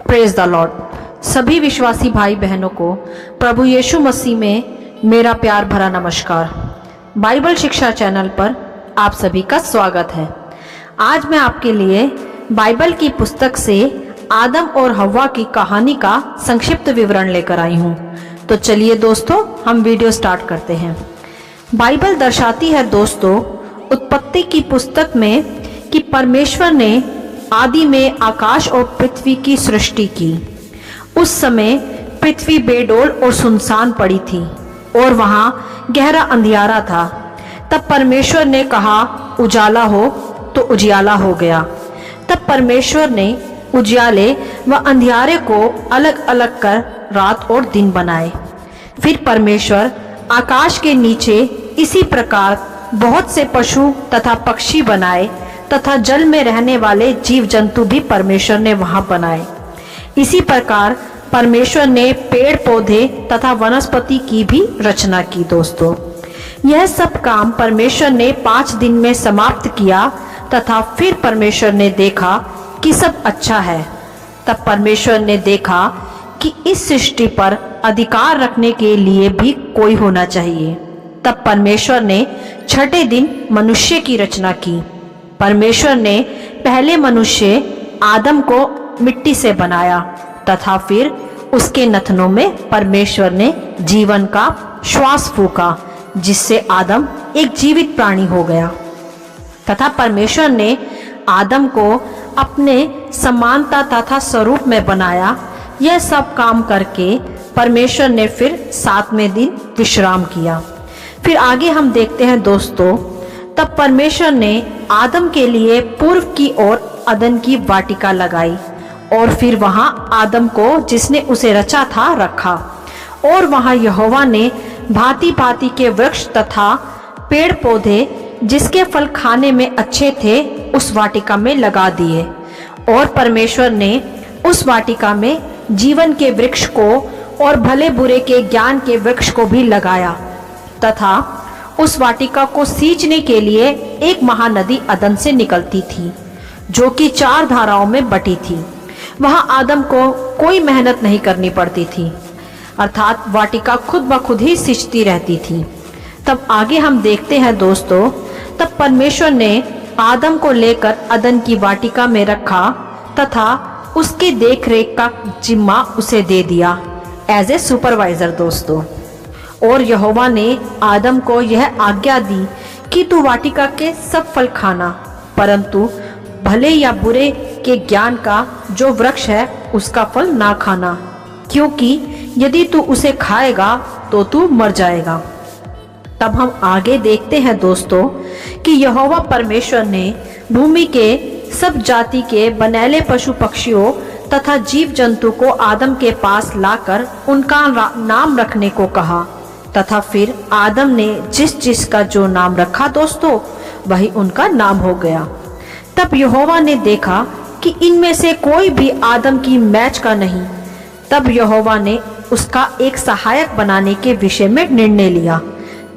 Praise the Lord. सभी विश्वासी भाई बहनों को प्रभु यीशु मसीह में मेरा प्यार भरा नमस्कार। बाइबल शिक्षा चैनल पर आप सभी का स्वागत है। आज मैं आपके लिए बाइबल की पुस्तक से आदम और हव्वा की कहानी का संक्षिप्त विवरण लेकर आई हूँ। तो चलिए दोस्तों, हम वीडियो स्टार्ट करते हैं। बाइबल दर्शाती है दोस्तों, उत्पत्ति की पुस्तक में कि परमेश्वर ने आदि में आकाश और पृथ्वी की सृष्टि की। उस समय पृथ्वी बेडौल और सुनसान पड़ी थी और वहाँ गहरा अंधियारा था। तब परमेश्वर ने कहा, उजाला हो, तो उजियाला हो गया। तब परमेश्वर ने उजियाले व अंधियारे को अलग अलग कर रात और दिन बनाए। फिर परमेश्वर आकाश के नीचे इसी प्रकार बहुत से पशु तथा पक्षी बनाए तथा जल में रहने वाले जीव जंतु भी परमेश्वर ने वहां बनाए। इसी प्रकार परमेश्वर ने पेड़ पौधे तथा वनस्पति की भी रचना की। दोस्तों, यह सब काम परमेश्वर ने 5 दिन में समाप्त किया तथा फिर परमेश्वर ने देखा कि सब अच्छा है। तब परमेश्वर ने देखा कि इस सृष्टि पर अधिकार रखने के लिए भी कोई होना चाहिए। तब परमेश्वर ने 6ठे दिन मनुष्य की रचना की। परमेश्वर ने पहले मनुष्य आदम को मिट्टी से बनाया तथा फिर उसके नथनों में परमेश्वर ने जीवन का श्वास फूंका, जिससे आदम एक जीवित प्राणी हो गया। तथा परमेश्वर ने आदम को अपने समानता तथा स्वरूप में बनाया। यह सब काम करके परमेश्वर ने फिर 7वें दिन विश्राम किया। फिर आगे हम देखते हैं दोस्तों, तब परमेश्वर ने आदम के लिए पूर्व की ओर अदन की वाटिका लगाई और फिर वहां आदम को जिसने उसे रचा था रखा। और वहां यहोवा ने भांति भांति के वृक्ष तथा पेड़ पौधे जिसके फल खाने में अच्छे थे उस वाटिका में लगा दिए। और परमेश्वर ने उस वाटिका में जीवन के वृक्ष को और भले बुरे के ज्ञान के वृक्ष को भी लगाया तथा उस वाटिका को सींचने के लिए एक महानदी अदन से निकलती थी, जो कि 4 धाराओं में बटी थी। वहां आदम को कोई मेहनत नहीं करनी पड़ती थी, अर्थात वाटिका खुद ब खुद ही सींचती रहती थी। तब आगे हम देखते हैं दोस्तों, तब परमेश्वर ने आदम को लेकर अदन की वाटिका में रखा तथा उसके देखरेख का जिम्मा उसे दे दिया एज ए सुपरवाइजर। दोस्तों, और यहोवा ने आदम को यह आज्ञा दी कि तू वाटिका के सब फल खाना, परंतु भले या बुरे के ज्ञान का जो वृक्ष है उसका फल ना खाना, क्योंकि यदि तू उसे खाएगा तो तू मर जाएगा। तब हम आगे देखते हैं दोस्तों कि यहोवा परमेश्वर ने भूमि के सब जाति के बनैले पशु पक्षियों तथा जीव जंतु को आदम के पास लाकर उनका नाम रखने को कहा। तथा फिर आदम ने जिस जिस का जो नाम रखा दोस्तों, वही उनका नाम हो गया। तब यहोवा ने देखा कि इनमें से कोई भी आदम की मैच का नहीं। तब यहोवा ने उसका एक सहायक बनाने के विषय में निर्णय लिया।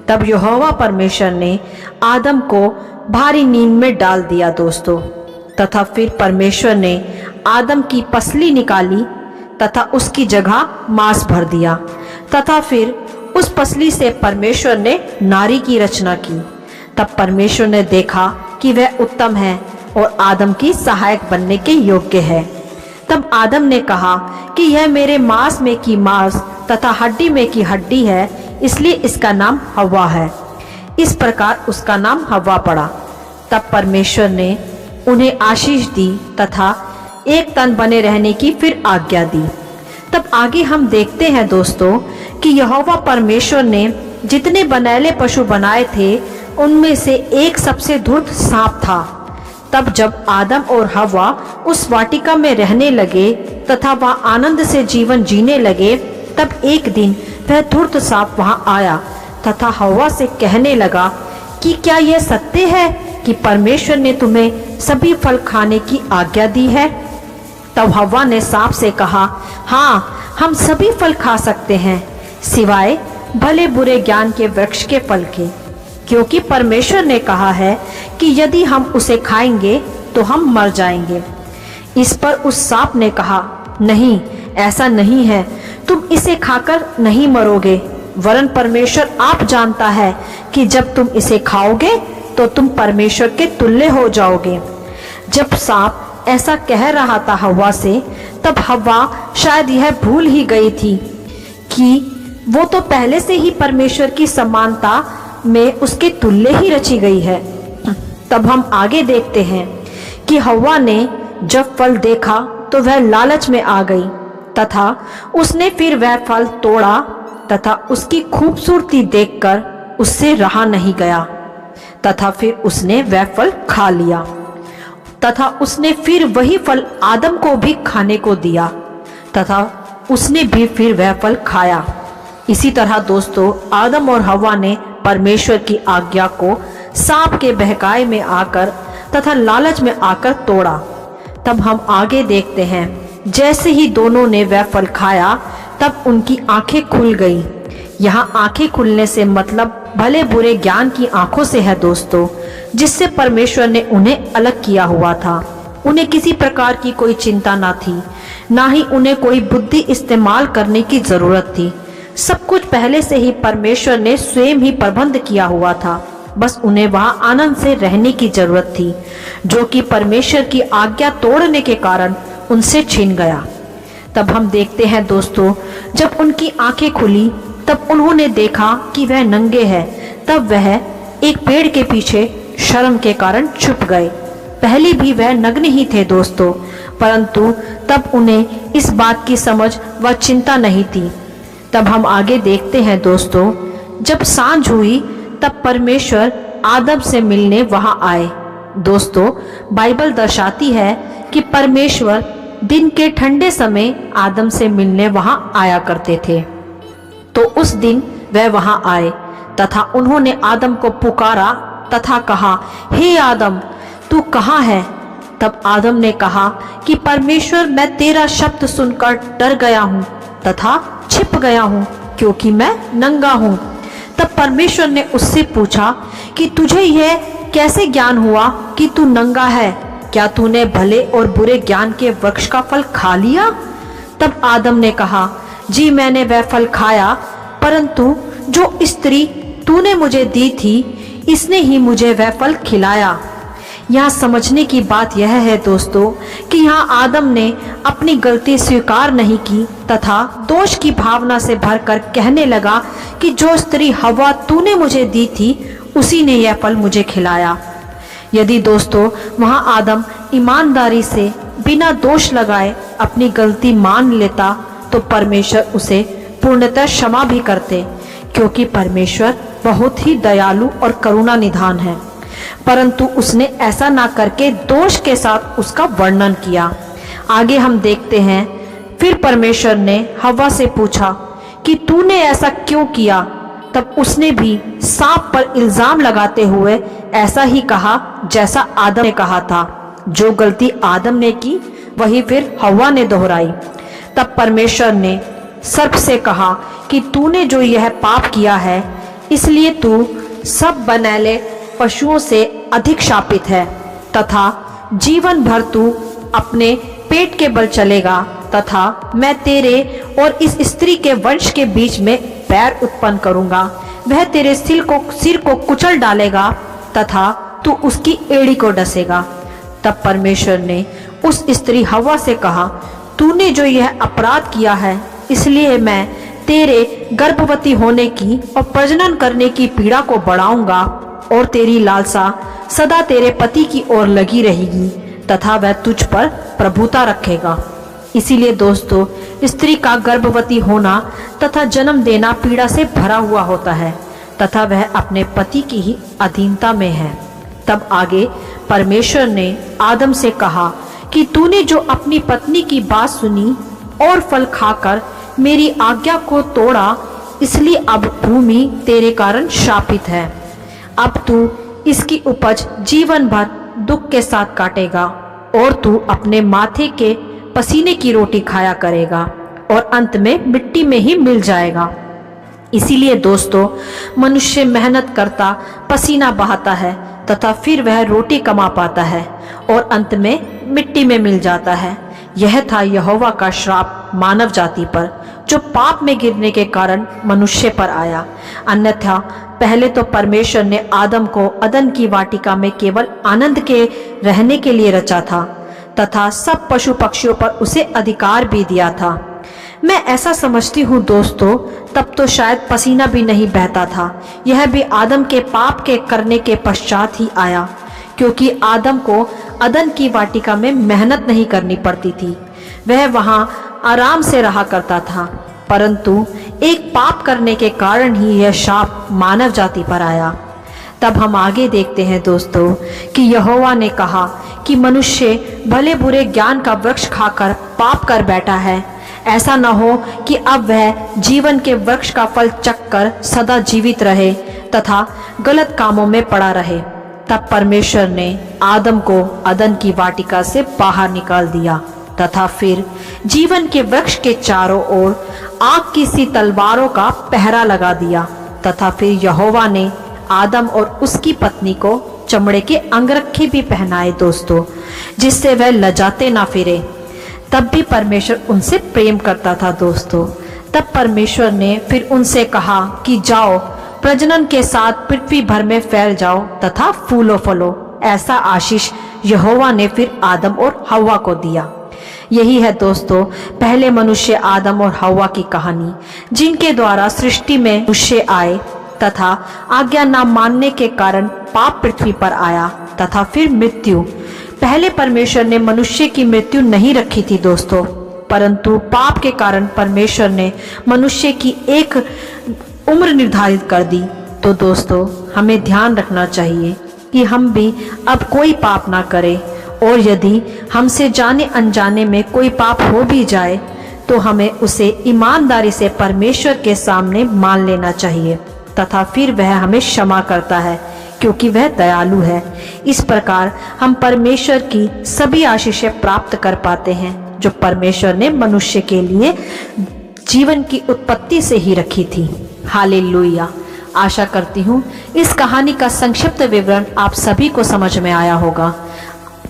तब यहोवा परमेश्वर ने आदम को भारी नींद में डाल दिया दोस्तों। तथा फिर परमेश्वर ने आदम की पसली निकाली तथा उसकी जगह मांस भर दिया। तथा फिर उस पसली से परमेश्वर ने नारी की रचना की। तब परमेश्वर ने देखा कि वह उत्तम है और आदम की सहायक बनने के योग्य है। तब आदम ने कहा कि यह मेरे मांस में की मांस तथा हड्डी में की हड्डी है, इसलिए इसका नाम हव्वा है। इस प्रकार उसका नाम हव्वा पड़ा। तब परमेश्वर ने उन्हें आशीष दी तथा एक तन बने रहने की फिर आज्ञा दी। तब आगे हम देखते हैं दोस्तों कि यहोवा परमेश्वर ने जितने बनैले पशु बनाए थे उनमें से एक सबसे धूर्त सांप था। तब जब आदम और हव्वा उस वाटिका में रहने लगे तथा वह आनंद से जीवन जीने लगे, तब एक दिन वह धूर्त सांप वहां आया तथा हव्वा से कहने लगा कि क्या यह सत्य है कि परमेश्वर ने तुम्हें सभी फल खाने की आज्ञा दी है? तब हव्वा ने सांप से कहा, हाँ, हम सभी फल खा सकते हैं सिवाय भले बुरे ज्ञान के वृक्ष के फल के, क्योंकि परमेश्वर ने कहा है कि यदि हम उसे खाएंगे तो हम मर जाएंगे। इस पर उस सांप ने कहा, नहीं, ऐसा नहीं है, तुम इसे खाकर नहीं मरोगे, वरन परमेश्वर आप जानता है कि जब तुम इसे खाओगे तो तुम परमेश्वर के तुल्य हो जाओगे। जब सांप ऐसा कह रहा था हव्वा से, तब हव्वा शायद यह भूल ही गई थी कि वो तो पहले से ही परमेश्वर की समानता में उसके तुल्य ही रची गई है। तब हम आगे देखते हैं कि हव्वा ने जब फल देखा तो वह लालच में आ गई तथा उसने फिर वह फल तोड़ा तथा उसकी खूबसूरती देखकर उससे रहा नहीं गया तथा फिर उसने वह फल खा लिया तथा उसने फिर वही फल आदम को भी खाने को दिया तथा उसने भी फिर वह फल खाया। इसी तरह दोस्तों, आदम और हव्वा ने परमेश्वर की आज्ञा को सांप के बहकाए में आकर तथा लालच में आकर तोड़ा। तब हम आगे देखते हैं, जैसे ही दोनों ने वह फल खाया तब उनकी आंखें खुल गई। यहाँ आंखें खुलने से मतलब भले बुरे ज्ञान की आंखों से है दोस्तों, जिससे परमेश्वर ने उन्हें अलग किया हुआ था। उन्हें किसी प्रकार की कोई चिंता ना थी, ना ही उन्हें कोई बुद्धि इस्तेमाल करने की जरूरत थी। सब कुछ पहले से ही परमेश्वर ने स्वयं ही प्रबंध किया हुआ था। बस उन्हें वहां आनंद से रहने की जरूरत थी, जो कि परमेश्वर की आज्ञा तोड़ने के कारण उनसे छिन गया। तब हम देखते हैं दोस्तों, जब उनकी आंखें खुली तब उन्होंने देखा कि वह नंगे हैं। तब वह एक पेड़ के पीछे शर्म के कारण छुप गए। पहले भी वह नग्न ही थे दोस्तों, परंतु तब उन्हें इस बात की समझ व चिंता नहीं थी। तब हम आगे देखते हैं दोस्तों, जब सांझ हुई तब परमेश्वर आदम से मिलने वहां आए। दोस्तों, बाइबल दर्शाती है कि परमेश्वर दिन के ठंडे समय आदम से मिलने वहां आया करते थे। तो उस दिन वह वहां आए तथा उन्होंने आदम को पुकारा तथा कहा, हे आदम, तू कहाँ है? तब आदम ने कहा कि परमेश्वर, मैं तेरा शब्द सुनकर डर गया हूँ तथा छिप गया हूँ, क्योंकि मैं नंगा हूँ। तब परमेश्वर ने उससे पूछा कि तुझे यह कैसे ज्ञान हुआ कि तू नंगा है? क्या तूने भले और बुरे ज्ञान के वृक्ष का फल खा लिया? तब आदम ने कहा, जी मैंने वह फल खाया, परंतु जो स्त्री तूने मुझे दी थी इसने ही मुझे वह फल खिलाया। यहाँ समझने की बात यह है दोस्तों कि यहाँ आदम ने अपनी गलती स्वीकार नहीं की तथा दोष की भावना से भरकर कहने लगा कि जो स्त्री हव्वा तूने मुझे दी थी उसी ने यह फल मुझे खिलाया। यदि दोस्तों वहाँ आदम ईमानदारी से बिना दोष लगाए अपनी गलती मान लेता तो परमेश्वर उसे पूर्णतः क्षमा भी करते, क्योंकि परमेश्वर बहुत ही दयालु और करुणा निधान है। परंतु उसने ऐसा ना करके दोष के साथ उसका वर्णन किया। आगे हम देखते हैं, फिर परमेश्वर ने हव्वा से पूछा कि तूने ऐसा क्यों किया? तब उसने भी सांप पर इल्जाम लगाते हुए ऐसा ही कहा जैसा आदम ने कहा था। जो गलती आदम ने की वही फिर हव्वा ने दोहराई। तब परमेश्वर ने सर्प से कहा कि तूने जो यह पाप किया है, इसलिए तू सब बनैले पशुओं से अधिक शापित है तथा जीवन भर तू अपने पेट के बल चलेगा तथा मैं तेरे और इस स्त्री के वंश के बीच में बैर उत्पन्न करूंगा। वह तेरे सिर को कुचल डालेगा तथा तू उसकी एड़ी को डसेगा। तब परमेश्वर ने उस स्त्री हव्वा से कहा, तूने जो यह अपराध किया है, इसलिए मैं तेरे गर्भवती होने की और प्रजनन करने की पीड़ा को बढ़ाऊंगा और तेरी लालसा सदा तेरे पति की ओर लगी रहेगी तथा वह तुझ पर प्रभुता रखेगा। इसीलिए दोस्तों, स्त्री का गर्भवती होना तथा जन्म देना पीड़ा से भरा हुआ होता है तथा वह अपने पति की ही अधीनता में है। तब आगे परमेश्वर ने आदम से कहा कि तूने जो अपनी पत्नी की बात सुनी और फल खाकर मेरी आज्ञा को तोड़ा, इसलिए अब भूमि तेरे कारण शापित है। अब तू इसकी उपज जीवन भर दुख के साथ काटेगा और तू अपने माथे के पसीने की रोटी खाया करेगा और अंत में मिट्टी में ही मिल जाएगा। इसीलिए दोस्तों, मनुष्य मेहनत करता, पसीना बहाता है तथा फिर वह रोटी कमा पाता है और अंत में मिट्टी में मिल जाता है। यह था यहोवा का श्राप मानव जाति पर, जो पाप में गिरने के कारण मनुष्य पर आया। अन्यथा पहले तो परमेश्वर ने आदम को अदन की वाटिका में केवल आनंद के रहने के लिए रचा था तथा सब पशु पक्षियों पर उसे अधिकार भी दिया था। मैं ऐसा समझती हूँ दोस्तों, तब तो शायद पसीना भी नहीं बहता था। यह भी आदम के पाप के करने के पश्चात ही आया, क्योंकि आदम को अदन की वाटिका में मेहनत नहीं करनी पड़ती थी, वह वहां आराम से रहा करता था। परंतु एक पाप करने के कारण ही यह शाप मानव जाति पर आया। तब हम आगे देखते हैं दोस्तों कि यहोवा ने कहा कि मनुष्य भले बुरे ज्ञान का वृक्ष खाकर पाप कर बैठा है, ऐसा न हो कि अब वह जीवन के वृक्ष का फल चखकर सदा जीवित रहे तथा गलत कामों में पड़ा रहे। तब परमेश्वर ने आदम को अदन की वाटिका से बाहर निकाल दिया तथा फिर जीवन के वृक्ष के चारों ओर आग की सी तलवारों का पहरा लगा दिया तथा फिर यहोवा ने आदम और उसकी पत्नी को चमड़े के अंगरखे भी पहनाए दोस्तों, जिससे वह लजाते ना फिरे। तब भी परमेश्वर उनसे प्रेम करता था दोस्तों। तब परमेश्वर ने फिर उनसे कहा कि जाओ, प्रजनन के साथ पृथ्वी भर में फैल जाओ तथा फूलो फलो। ऐसा आशीष यहोवा ने फिर आदम और हव्वा को दिया। यही है दोस्तों पहले मनुष्य आदम और हव्वा की कहानी, जिनके द्वारा सृष्टि में मनुष्य आए तथा आज्ञा न मानने के कारण पाप पृथ्वी पर आया तथा फिर मृत्यु। पहले परमेश्वर ने मनुष्य की मृत्यु नहीं रखी थी दोस्तों, परंतु पाप के कारण परमेश्वर ने मनुष्य की एक उम्र निर्धारित कर दी। तो दोस्तों हमें ध्यान रखना चाहिए कि हम भी अब कोई पाप ना करें, और यदि हमसे जाने अनजाने में कोई पाप हो भी जाए तो हमें उसे ईमानदारी से परमेश्वर के सामने मान लेना चाहिए तथा फिर वह हमें क्षमा करता है, क्योंकि वह दयालु है। इस प्रकार हम परमेश्वर की सभी आशीषें प्राप्त कर पाते हैं जो परमेश्वर ने मनुष्य के लिए जीवन की उत्पत्ति से ही रखी थी। हालेलुया। आशा करती हूँ इस कहानी का संक्षिप्त विवरण आप सभी को समझ में आया होगा।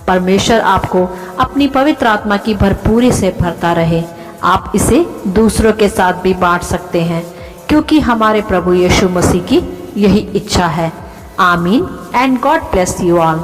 परमेश्वर आपको अपनी पवित्र आत्मा की भरपूरी से भरता रहे। आप इसे दूसरों के साथ भी बांट सकते हैं, क्योंकि हमारे प्रभु यीशु मसीह की यही इच्छा है। आमीन and God bless you all.